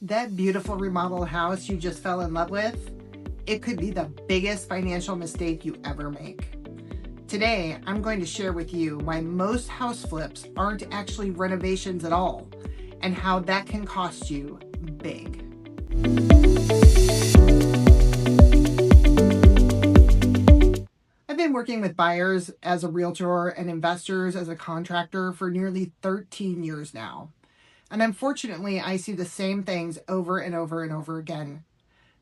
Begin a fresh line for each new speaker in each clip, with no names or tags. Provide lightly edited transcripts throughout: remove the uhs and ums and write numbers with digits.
That beautiful remodeled house you just fell in love with, it could be the biggest financial mistake you ever make. Today, I'm going to share with you why most house flips aren't actually renovations at all and how that can cost you big. I've been working with buyers as a realtor and investors as a contractor for nearly 13 years now. And unfortunately, I see the same things over and over and over again.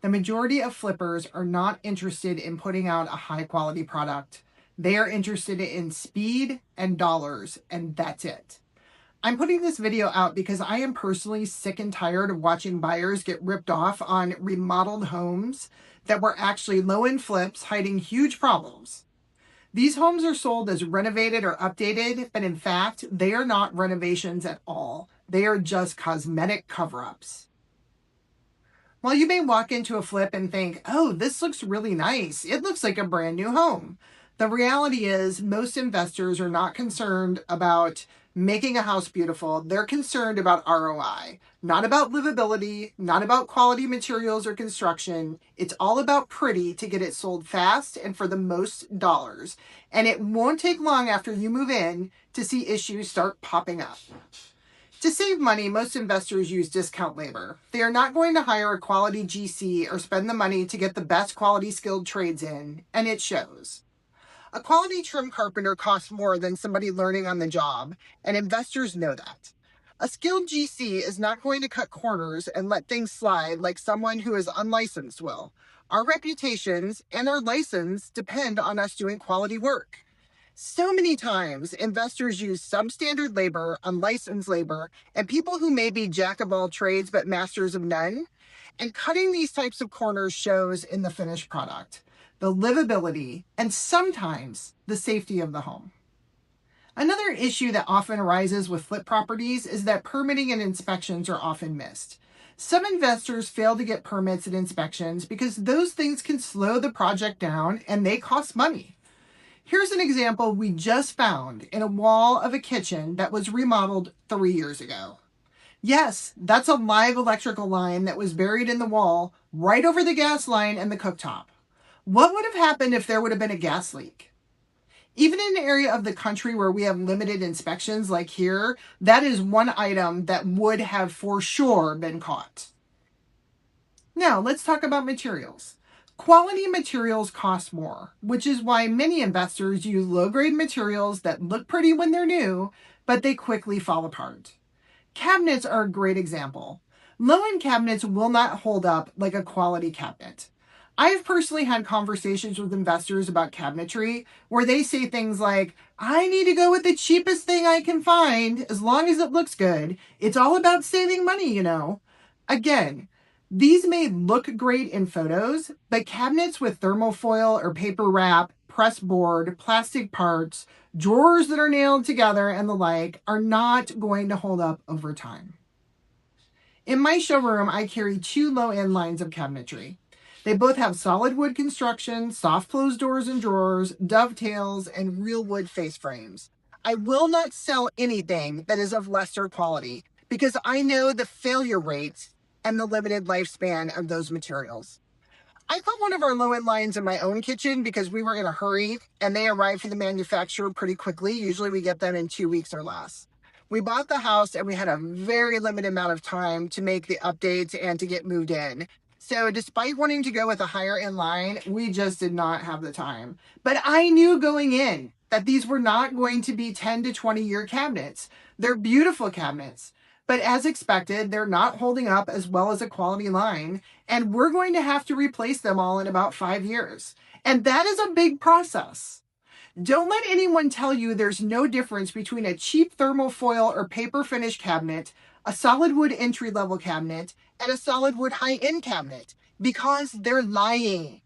The majority of flippers are not interested in putting out a high quality product. They are interested in speed and dollars, and that's it. I'm putting this video out because I am personally sick and tired of watching buyers get ripped off on remodeled homes that were actually low-end flips hiding huge problems. These homes are sold as renovated or updated, but in fact, they are not renovations at all. They are just cosmetic cover-ups. While you may walk into a flip and think, oh, this looks really nice. It looks like a brand new home. The reality is most investors are not concerned about making a house beautiful. They're concerned about ROI, not about livability, not about quality materials or construction. It's all about pretty to get it sold fast and for the most dollars. And it won't take long after you move in to see issues start popping up. To save money, most investors use discount labor. They are not going to hire a quality GC or spend the money to get the best quality skilled trades in, and it shows. A quality trim carpenter costs more than somebody learning on the job, and investors know that. A skilled GC is not going to cut corners and let things slide like someone who is unlicensed will. Our reputations and our license depend on us doing quality work. So many times, investors use substandard labor, unlicensed labor, and people who may be jack of all trades but masters of none. And cutting these types of corners shows in the finished product, the livability, and sometimes the safety of the home. Another issue that often arises with flip properties is that permitting and inspections are often missed. Some investors fail to get permits and inspections because those things can slow the project down and they cost money. Here's an example we just found in a wall of a kitchen that was remodeled 3 years ago. Yes, that's a live electrical line that was buried in the wall right over the gas line and the cooktop. What would have happened if there would have been a gas leak? Even in an area of the country where we have limited inspections like here, that is one item that would have for sure been caught. Now, let's talk about materials. Quality materials cost more, which is why many investors use low-grade materials that look pretty when they're new, but they quickly fall apart. Cabinets are a great example. Low-end cabinets will not hold up like a quality cabinet. I've personally had conversations with investors about cabinetry where they say things like, I need to go with the cheapest thing I can find as long as it looks good. It's all about saving money, you know. Again, these may look great in photos, but cabinets with thermal foil or paper wrap, press board, plastic parts, drawers that are nailed together, and the like are not going to hold up over time. In my showroom, I carry 2 low-end lines of cabinetry. They both have solid wood construction, soft closed doors and drawers, dovetails, and real wood face frames. I will not sell anything that is of lesser quality because I know the failure rates and the limited lifespan of those materials. I got one of our low-end lines in my own kitchen because we were in a hurry and they arrived from the manufacturer pretty quickly. Usually we get them in 2 weeks or less. We bought the house and we had a very limited amount of time to make the updates and to get moved in. So despite wanting to go with a higher end line, we just did not have the time. But I knew going in that these were not going to be 10 to 20 year cabinets. They're beautiful cabinets. But as expected, they're not holding up as well as a quality line, and we're going to have to replace them all in about 5 years. And that is a big process. Don't let anyone tell you there's no difference between a cheap thermal foil or paper finish cabinet, a solid wood entry-level cabinet, and a solid wood high-end cabinet, because they're lying.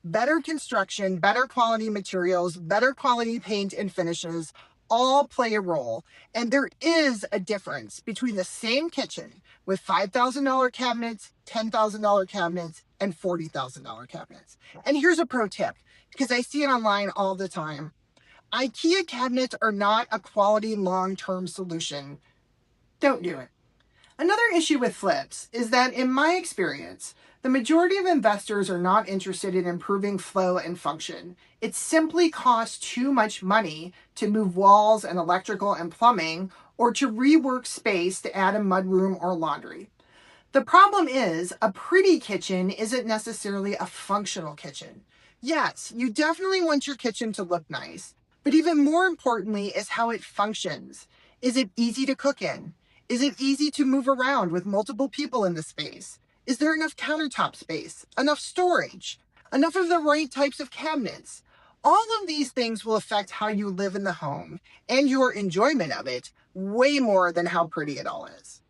Better construction, better quality materials, better quality paint and finishes all play a role. And there is a difference between the same kitchen with $5,000 cabinets, $10,000 cabinets, and $40,000 cabinets. And here's a pro tip, because I see it online all the time. IKEA cabinets are not a quality long-term solution. Don't do it. Another issue with flips is that, in my experience, the majority of investors are not interested in improving flow and function. It simply costs too much money to move walls and electrical and plumbing, or to rework space to add a mudroom or laundry. The problem is, a pretty kitchen isn't necessarily a functional kitchen. Yes, you definitely want your kitchen to look nice, but even more importantly is how it functions. Is it easy to cook in? Is it easy to move around with multiple people in the space? Is there enough countertop space? Enough storage? Enough of the right types of cabinets? All of these things will affect how you live in the home and your enjoyment of it way more than how pretty it all is.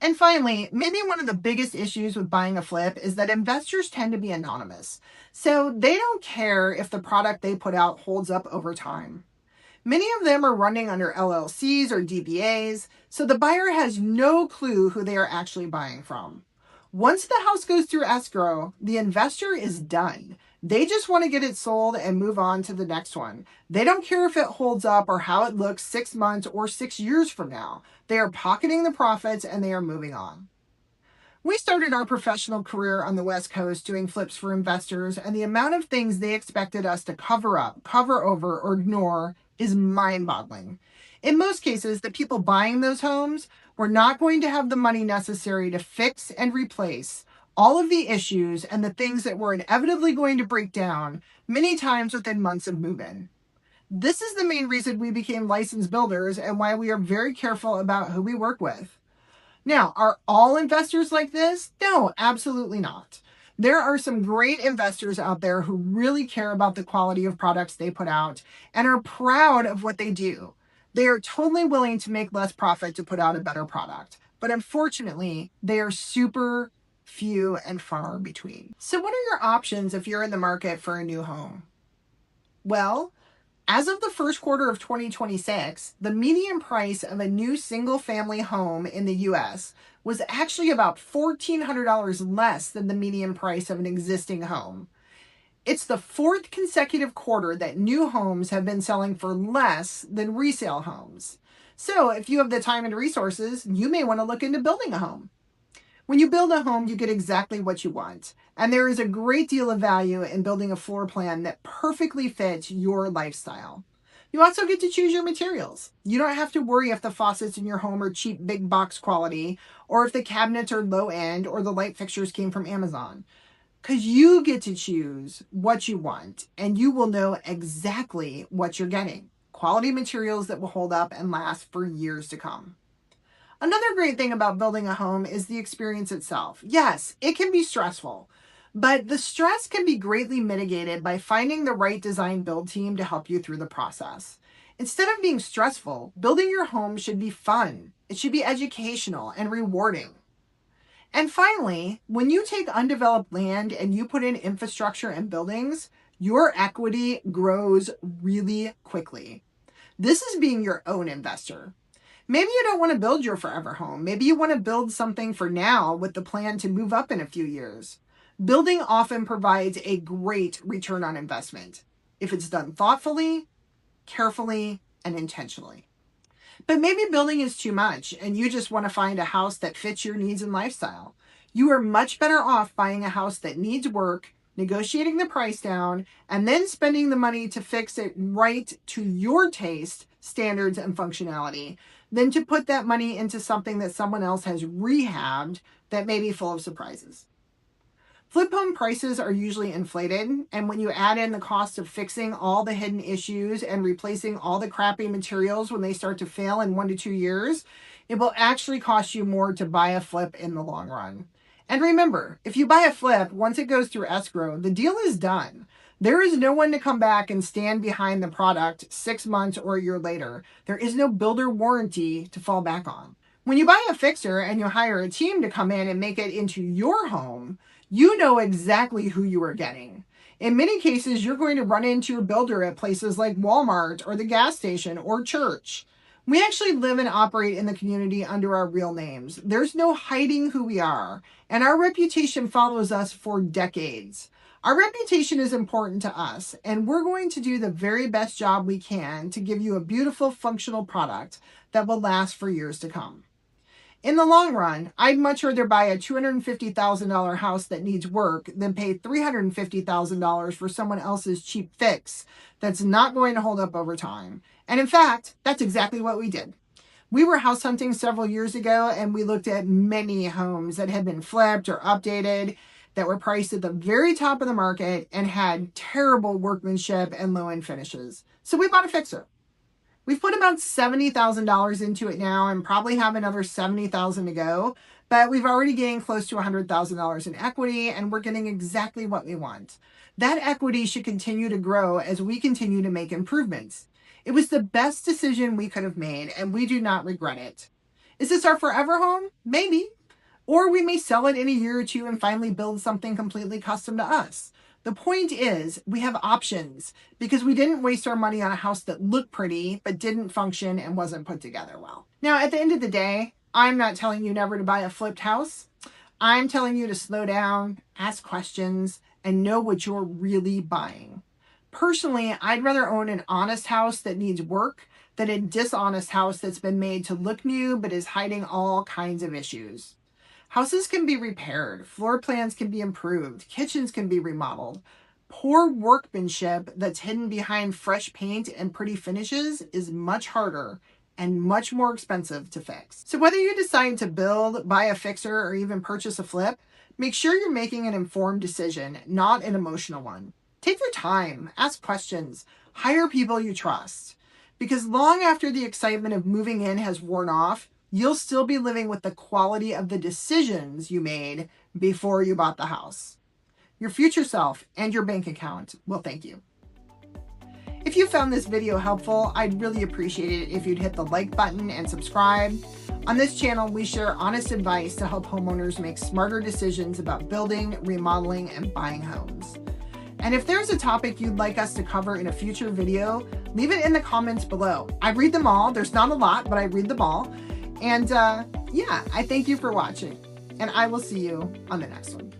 And finally, maybe one of the biggest issues with buying a flip is that investors tend to be anonymous. So they don't care if the product they put out holds up over time. Many of them are running under LLCs or DBAs, so the buyer has no clue who they are actually buying from. Once the house goes through escrow, the investor is done. They just want to get it sold and move on to the next one. They don't care if it holds up or how it looks 6 months or 6 years from now. They are pocketing the profits and they are moving on. We started our professional career on the West Coast doing flips for investors, and the amount of things they expected us to cover up, cover over, or ignore is mind-boggling. In most cases, the people buying those homes were not going to have the money necessary to fix and replace all of the issues and the things that were inevitably going to break down many times within months of move-in. This is the main reason we became licensed builders and why we are very careful about who we work with. Now, are all investors like this? No, absolutely not. There are some great investors out there who really care about the quality of products they put out and are proud of what they do. They are totally willing to make less profit to put out a better product. But unfortunately, they are super few and far between. So what are your options if you're in the market for a new home? Well, as of the first quarter of 2026, the median price of a new single-family home in the U.S. was actually about $1,400 less than the median price of an existing home. It's the fourth consecutive quarter that new homes have been selling for less than resale homes. So if you have the time and resources, you may want to look into building a home. When you build a home, you get exactly what you want. And there is a great deal of value in building a floor plan that perfectly fits your lifestyle. You also get to choose your materials. You don't have to worry if the faucets in your home are cheap big box quality, or if the cabinets are low end, or the light fixtures came from Amazon. Because you get to choose what you want, and you will know exactly what you're getting. Quality materials that will hold up and last for years to come. Another great thing about building a home is the experience itself. Yes, it can be stressful, but the stress can be greatly mitigated by finding the right design build team to help you through the process. Instead of being stressful, building your home should be fun. It should be educational and rewarding. And finally, when you take undeveloped land and you put in infrastructure and buildings, your equity grows really quickly. This is being your own investor. Maybe you don't want to build your forever home. Maybe you want to build something for now with the plan to move up in a few years. Building often provides a great return on investment if it's done thoughtfully, carefully, and intentionally. But maybe building is too much and you just want to find a house that fits your needs and lifestyle. You are much better off buying a house that needs work, negotiating the price down, and then spending the money to fix it right to your taste, standards, and functionality than to put that money into something that someone else has rehabbed that may be full of surprises. Flip home prices are usually inflated, and when you add in the cost of fixing all the hidden issues and replacing all the crappy materials when they start to fail in 1 to 2 years, it will actually cost you more to buy a flip in the long run. And remember, if you buy a flip, once it goes through escrow, the deal is done. There is no one to come back and stand behind the product 6 months or a year later. There is no builder warranty to fall back on. When you buy a fixer and you hire a team to come in and make it into your home, you know exactly who you are getting. In many cases, you're going to run into your builder at places like Walmart or the gas station or church. We actually live and operate in the community under our real names. There's no hiding who we are, and our reputation follows us for decades. Our reputation is important to us, and we're going to do the very best job we can to give you a beautiful, functional product that will last for years to come. In the long run, I'd much rather buy a $250,000 house that needs work than pay $350,000 for someone else's cheap fix that's not going to hold up over time. And in fact, that's exactly what we did. We were house hunting several years ago, and we looked at many homes that had been flipped or updated that were priced at the very top of the market and had terrible workmanship and low-end finishes. So we bought a fixer. We've put about $70,000 into it now and probably have another $70,000 to go, but we've already gained close to $100,000 in equity, and we're getting exactly what we want. That equity should continue to grow as we continue to make improvements. It was the best decision we could have made, and we do not regret it. Is this our forever home? Maybe. Or we may sell it in a year or two and finally build something completely custom to us. The point is, we have options because we didn't waste our money on a house that looked pretty but didn't function and wasn't put together well. Now, at the end of the day, I'm not telling you never to buy a flipped house. I'm telling you to slow down, ask questions, and know what you're really buying. Personally, I'd rather own an honest house that needs work than a dishonest house that's been made to look new but is hiding all kinds of issues. Houses can be repaired, floor plans can be improved, kitchens can be remodeled. Poor workmanship that's hidden behind fresh paint and pretty finishes is much harder and much more expensive to fix. So whether you decide to build, buy a fixer, or even purchase a flip, make sure you're making an informed decision, not an emotional one. Take your time, ask questions, hire people you trust. Because long after the excitement of moving in has worn off, you'll still be living with the quality of the decisions you made before you bought the house. Your future self and your bank account will thank you. If you found this video helpful, I'd really appreciate it if you'd hit the like button and subscribe. On this channel, we share honest advice to help homeowners make smarter decisions about building, remodeling, and buying homes. And if there's a topic you'd like us to cover in a future video, leave it in the comments below. I read them all. There's not a lot, but I read them all. And yeah, I thank you for watching, and I will see you on the next one.